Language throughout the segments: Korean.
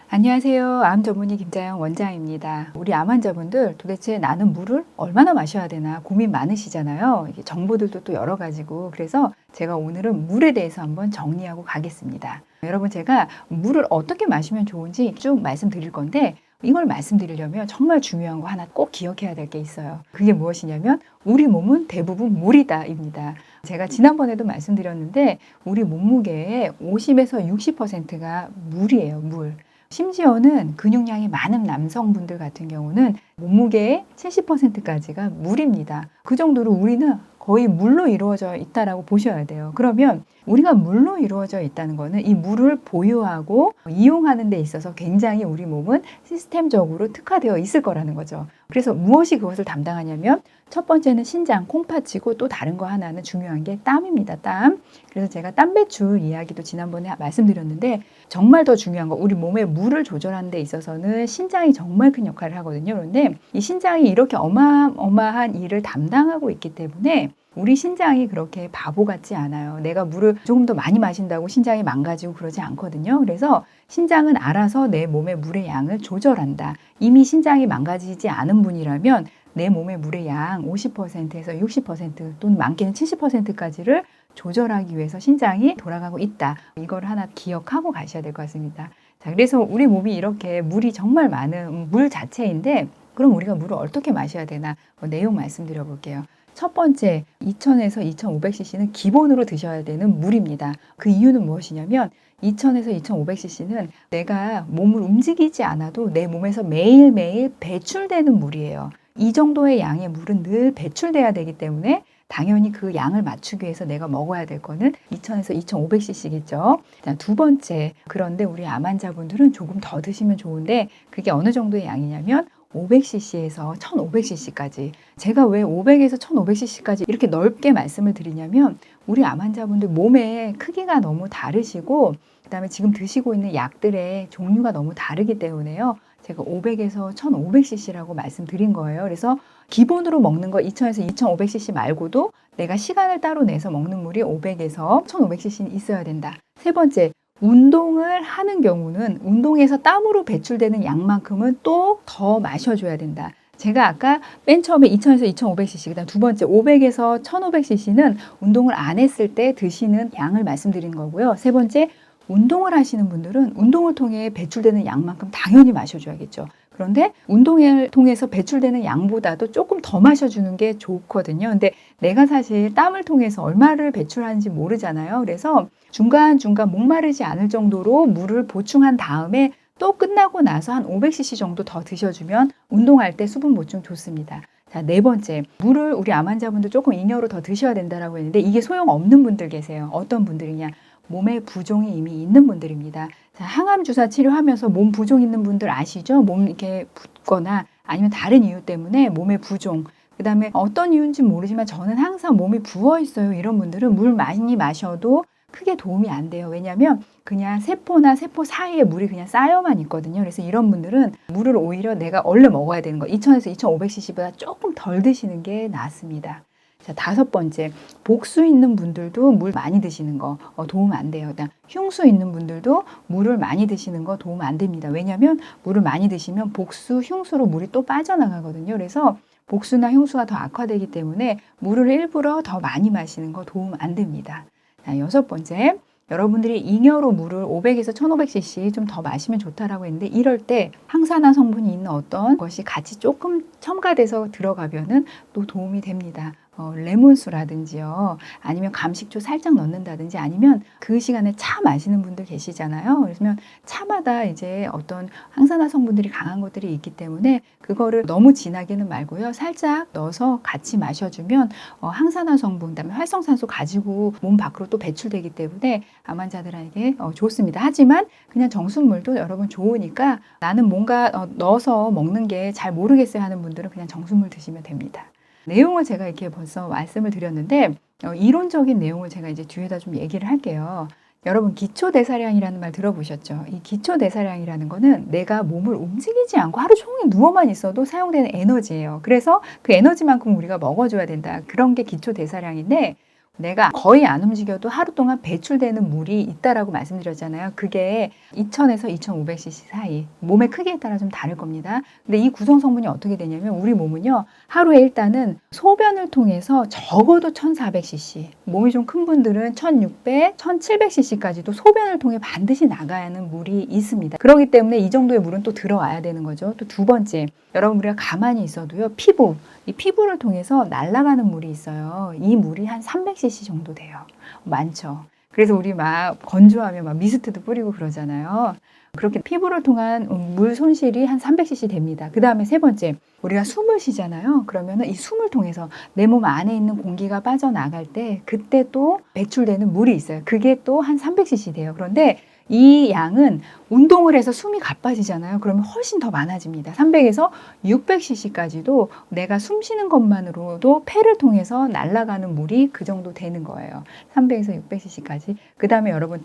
안녕하세요. 암 전문의 김자영 원장입니다. 우리 암 환자분들 도대체 나는 물을 얼마나 마셔야 되나 고민 많으시잖아요. 이게 정보들도 또 여러 가지고 그래서 제가 오늘은 물에 대해서 한번 정리하고 가겠습니다. 여러분 제가 물을 어떻게 마시면 좋은지 쭉 말씀드릴 건데 이걸 말씀드리려면 정말 중요한 거 하나 꼭 기억해야 될 게 있어요. 그게 무엇이냐면 우리 몸은 대부분 물이다입니다. 제가 지난번에도 말씀드렸는데 우리 몸무게의 50에서 60%가 물이에요. 물. 심지어는 근육량이 많은 남성분들 같은 경우는 몸무게의 70%까지가 물입니다. 그 정도로 우리는 거의 물로 이루어져 있다라고 보셔야 돼요. 그러면 우리가 물로 이루어져 있다는 거는 이 물을 보유하고 이용하는 데 있어서 굉장히 우리 몸은 시스템적으로 특화되어 있을 거라는 거죠. 그래서 무엇이 그것을 담당하냐면 첫 번째는 신장, 콩팥이고 또 다른 거 하나는 중요한 게 땀입니다. 땀. 그래서 제가 땀 배출 이야기도 지난번에 말씀드렸는데 정말 더 중요한 거 우리 몸의 물을 조절하는 데 있어서는 신장이 정말 큰 역할을 하거든요. 그런데 이 신장이 이렇게 어마어마한 일을 담당하고 있기 때문에 우리 신장이 그렇게 바보 같지 않아요. 내가 물을 조금 더 많이 마신다고 신장이 망가지고 그러지 않거든요. 그래서 신장은 알아서 내 몸의 물의 양을 조절한다. 이미 신장이 망가지지 않은 분이라면 내 몸의 물의 양 50%에서 60% 또는 많게는 70%까지를 조절하기 위해서 신장이 돌아가고 있다. 이걸 하나 기억하고 가셔야 될 것 같습니다. 자, 그래서 우리 몸이 이렇게 물이 정말 많은 물 자체인데 그럼 우리가 물을 어떻게 마셔야 되나 내용 말씀드려 볼게요. 첫 번째 2000에서 2500cc는 기본으로 드셔야 되는 물입니다. 그 이유는 무엇이냐면 2000에서 2500cc는 내가 몸을 움직이지 않아도 내 몸에서 매일매일 배출되는 물이에요. 이 정도의 양의 물은 늘 배출돼야 되기 때문에 당연히 그 양을 맞추기 위해서 내가 먹어야 될 거는 2000에서 2500cc겠죠. 두 번째, 그런데 우리 암 환자분들은 조금 더 드시면 좋은데 그게 어느 정도의 양이냐면 500cc에서 1500cc까지. 제가 왜 500에서 1500cc까지 이렇게 넓게 말씀을 드리냐면 우리 암 환자분들 몸의 크기가 너무 다르시고 그다음에 지금 드시고 있는 약들의 종류가 너무 다르기 때문에요. 제가 500에서 1500cc라고 말씀드린 거예요. 그래서 기본으로 먹는 거 2000에서 2500cc 말고도 내가 시간을 따로 내서 먹는 물이 500에서 1500cc는 있어야 된다. 세 번째, 운동을 하는 경우는 운동에서 땀으로 배출되는 양만큼은 또 더 마셔줘야 된다. 제가 아까 맨 처음에 2000에서 2500cc, 그다음 두 번째 500에서 1500cc는 운동을 안 했을 때 드시는 양을 말씀드리는 거고요. 세 번째, 운동을 하시는 분들은 운동을 통해 배출되는 양만큼 당연히 마셔줘야겠죠. 그런데 운동을 통해서 배출되는 양보다도 조금 더 마셔주는 게 좋거든요. 근데 내가 사실 땀을 통해서 얼마를 배출하는지 모르잖아요. 그래서 중간중간 목마르지 않을 정도로 물을 보충한 다음에 또 끝나고 나서 한 500cc 정도 더 드셔주면 운동할 때 수분 보충 좋습니다. 자, 네 번째, 물을 우리 암 환자분들 조금 잉여로 더 드셔야 된다고 했는데 이게 소용없는 분들 계세요. 어떤 분들이냐? 몸에 부종이 이미 있는 분들입니다. 자, 항암 주사 치료하면서 몸 부종 있는 분들 아시죠? 몸 이렇게 붓거나 아니면 다른 이유 때문에 몸에 부종. 그 다음에 어떤 이유인지 모르지만 저는 항상 몸이 부어 있어요. 이런 분들은 물 많이 마셔도 크게 도움이 안 돼요. 왜냐하면 그냥 세포나 세포 사이에 물이 그냥 쌓여만 있거든요. 그래서 이런 분들은 물을 오히려 내가 얼른 먹어야 되는 거 2000에서 2500cc보다 조금 덜 드시는 게 낫습니다. 자, 다섯 번째, 복수 있는 분들도 물 많이 드시는 거 도움 안 돼요. 그다음 흉수 있는 분들도 물을 많이 드시는 거 도움 안 됩니다. 왜냐하면 물을 많이 드시면 복수, 흉수로 물이 또 빠져나가거든요. 그래서 복수나 흉수가 더 악화되기 때문에 물을 일부러 더 많이 마시는 거 도움 안 됩니다. 자, 여섯 번째, 여러분들이 잉여로 물을 500에서 1500cc 좀 더 마시면 좋다라고 했는데 이럴 때 항산화 성분이 있는 어떤 것이 같이 조금 첨가돼서 들어가면은 또 도움이 됩니다. 레몬수라든지요. 아니면 감식초 살짝 넣는다든지 아니면 그 시간에 차 마시는 분들 계시잖아요. 그러면 차마다 이제 어떤 항산화 성분들이 강한 것들이 있기 때문에 그거를 너무 진하게는 말고요. 살짝 넣어서 같이 마셔주면 항산화 성분, 그다음에 활성산소 가지고 몸 밖으로 또 배출되기 때문에 암 환자들에게 좋습니다. 하지만 그냥 정수물도 여러분 좋으니까 나는 뭔가 넣어서 먹는 게 잘 모르겠어요 하는 분들은 그냥 정수물 드시면 됩니다. 내용을 제가 이렇게 벌써 말씀을 드렸는데 이론적인 내용을 제가 이제 뒤에다 좀 얘기를 할게요. 여러분 기초대사량이라는 말 들어보셨죠? 이 기초대사량이라는 거는 내가 몸을 움직이지 않고 하루 종일 누워만 있어도 사용되는 에너지예요. 그래서 그 에너지만큼 우리가 먹어줘야 된다. 그런 게 기초대사량인데 내가 거의 안 움직여도 하루 동안 배출되는 물이 있다라고 말씀드렸잖아요. 그게 2000에서 2500cc 사이. 몸의 크기에 따라 좀 다를 겁니다. 근데 이 구성 성분이 어떻게 되냐면 우리 몸은요. 하루에 일단은 소변을 통해서 적어도 1400cc, 몸이 좀 큰 분들은 1600, 1700cc까지도 소변을 통해 반드시 나가야 하는 물이 있습니다. 그렇기 때문에 이 정도의 물은 또 들어와야 되는 거죠. 또 두 번째, 여러분 우리가 가만히 있어도요. 이 피부를 통해서 날아가는 물이 있어요. 이 물이 한 300cc 정도 돼요. 많죠. 그래서 우리 막 건조하면 막 미스트도 뿌리고 그러잖아요. 그렇게 피부를 통한 물 손실이 한 300cc 됩니다. 그 다음에 세 번째, 우리가 숨을 쉬잖아요. 그러면 이 숨을 통해서 내 몸 안에 있는 공기가 빠져나갈 때 그때 또 배출되는 물이 있어요. 그게 또 한 300cc 돼요. 그런데 이 양은 운동을 해서 숨이 가빠지잖아요. 그러면 훨씬 더 많아집니다. 300에서 600cc까지도 내가 숨 쉬는 것만으로도 폐를 통해서 날아가는 물이 그 정도 되는 거예요. 300에서 600cc까지. 그 다음에 여러분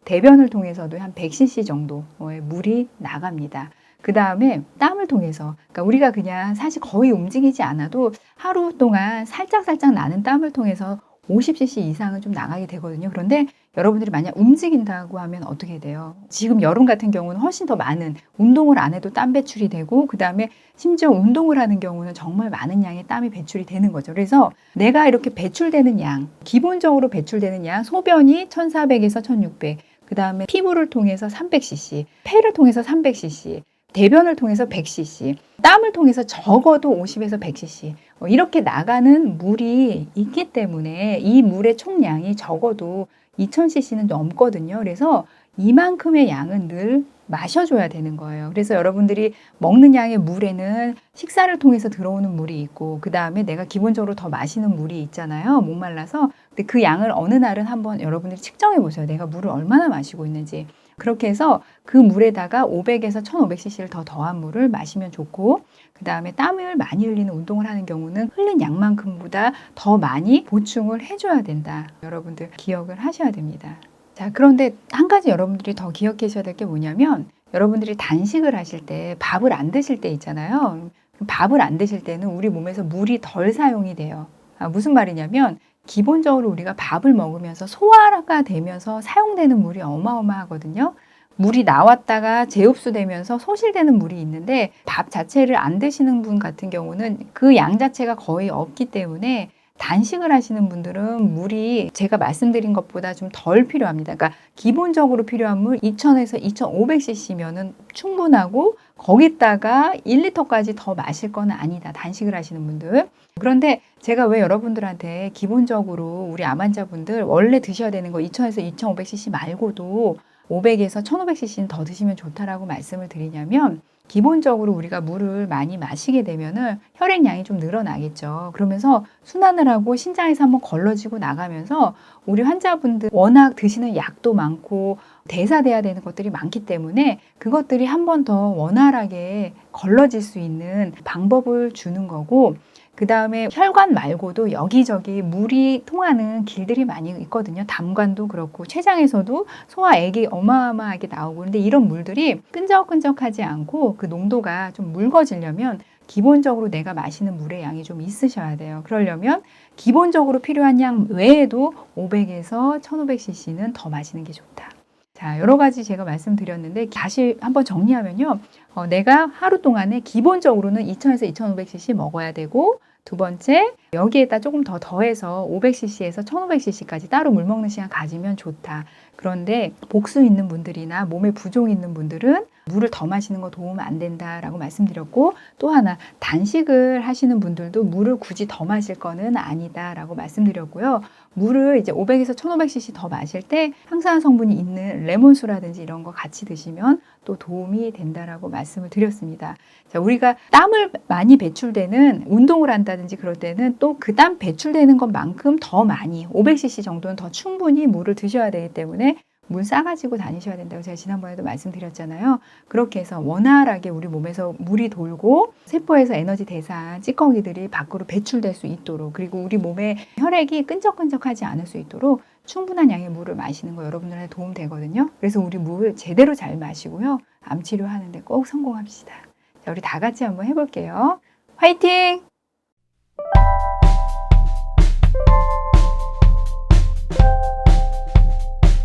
대변을 통해서도 한 100cc 정도의 물이 나갑니다. 그 다음에 땀을 통해서, 그러니까 우리가 그냥 사실 거의 움직이지 않아도 하루 동안 살짝살짝 나는 땀을 통해서 50cc 이상은 좀 나가게 되거든요. 그런데 여러분들이 만약 움직인다고 하면 어떻게 돼요? 지금 여름 같은 경우는 훨씬 더 많은, 운동을 안 해도 땀 배출이 되고, 그 다음에 심지어 운동을 하는 경우는 정말 많은 양의 땀이 배출이 되는 거죠. 그래서 내가 이렇게 배출되는 양, 기본적으로 배출되는 양, 소변이 1400에서 1600, 그 다음에 피부를 통해서 300cc, 폐를 통해서 300cc, 대변을 통해서 100cc, 땀을 통해서 적어도 50에서 100cc 이렇게 나가는 물이 있기 때문에 이 물의 총량이 적어도 2000cc는 넘거든요. 그래서 이만큼의 양은 늘 마셔줘야 되는 거예요. 그래서 여러분들이 먹는 양의 물에는 식사를 통해서 들어오는 물이 있고 그 다음에 내가 기본적으로 더 마시는 물이 있잖아요. 목말라서. 근데 그 양을 어느 날은 한번 여러분들이 측정해 보세요. 내가 물을 얼마나 마시고 있는지. 그렇게 해서 그 물에다가 500에서 1500cc를 더 더한 물을 마시면 좋고 그 다음에 땀을 많이 흘리는 운동을 하는 경우는 흘린 양만큼보다 더 많이 보충을 해줘야 된다. 여러분들 기억을 하셔야 됩니다. 자, 그런데 한 가지 여러분들이 더 기억하셔야 될 게 뭐냐면 여러분들이 단식을 하실 때 밥을 안 드실 때 있잖아요. 밥을 안 드실 때는 우리 몸에서 물이 덜 사용이 돼요. 무슨 말이냐면 기본적으로 우리가 밥을 먹으면서 소화가 되면서 사용되는 물이 어마어마하거든요. 물이 나왔다가 재흡수되면서 소실되는 물이 있는데 밥 자체를 안 드시는 분 같은 경우는 그 양 자체가 거의 없기 때문에 단식을 하시는 분들은 물이 제가 말씀드린 것보다 좀 덜 필요합니다. 그러니까 기본적으로 필요한 물 2000에서 2500cc면은 충분하고 거기다가 1리터까지 더 마실 건 아니다. 단식을 하시는 분들. 그런데 제가 왜 여러분들한테 기본적으로 우리 암 환자분들 원래 드셔야 되는 거 2000에서 2500cc 말고도 500에서 1500cc는 더 드시면 좋다라고 말씀을 드리냐면 기본적으로 우리가 물을 많이 마시게 되면은 혈액량이 좀 늘어나겠죠. 그러면서 순환을 하고 신장에서 한번 걸러지고 나가면서 우리 환자분들 워낙 드시는 약도 많고 대사돼야 되는 것들이 많기 때문에 그것들이 한 번 더 원활하게 걸러질 수 있는 방법을 주는 거고 그 다음에 혈관 말고도 여기저기 물이 통하는 길들이 많이 있거든요. 담관도 그렇고 췌장에서도 소화액이 어마어마하게 나오고 그런데 이런 물들이 끈적끈적하지 않고 그 농도가 좀 묽어지려면 기본적으로 내가 마시는 물의 양이 좀 있으셔야 돼요. 그러려면 기본적으로 필요한 양 외에도 500에서 1500cc는 더 마시는 게 좋다. 자, 여러 가지 제가 말씀드렸는데 다시 한번 정리하면요. 내가 하루 동안에 기본적으로는 2000에서 2500cc 먹어야 되고 두 번째, 여기에다 조금 더 더해서 500cc에서 1500cc까지 따로 물 먹는 시간 가지면 좋다. 그런데 복수 있는 분들이나 몸에 부종이 있는 분들은 물을 더 마시는 거 도움 안 된다라고 말씀드렸고 또 하나 단식을 하시는 분들도 물을 굳이 더 마실 거는 아니다라고 말씀드렸고요. 물을 이제 500에서 1500cc 더 마실 때 항산화 성분이 있는 레몬수라든지 이런 거 같이 드시면 또 도움이 된다라고 말씀을 드렸습니다. 자, 우리가 땀을 많이 배출되는 운동을 한다든지 그럴 때는 또 그 땀 배출되는 것만큼 더 많이 500cc 정도는 더 충분히 물을 드셔야 되기 때문에 물 싸가지고 다니셔야 된다고 제가 지난번에도 말씀드렸잖아요. 그렇게 해서 원활하게 우리 몸에서 물이 돌고 세포에서 에너지 대사한 찌꺼기들이 밖으로 배출될 수 있도록 그리고 우리 몸의 혈액이 끈적끈적하지 않을 수 있도록 충분한 양의 물을 마시는 거 여러분들한테 도움 되거든요. 그래서 우리 물 제대로 잘 마시고요. 암 치료하는데 꼭 성공합시다. 자, 우리 다 같이 한번 해볼게요. 화이팅!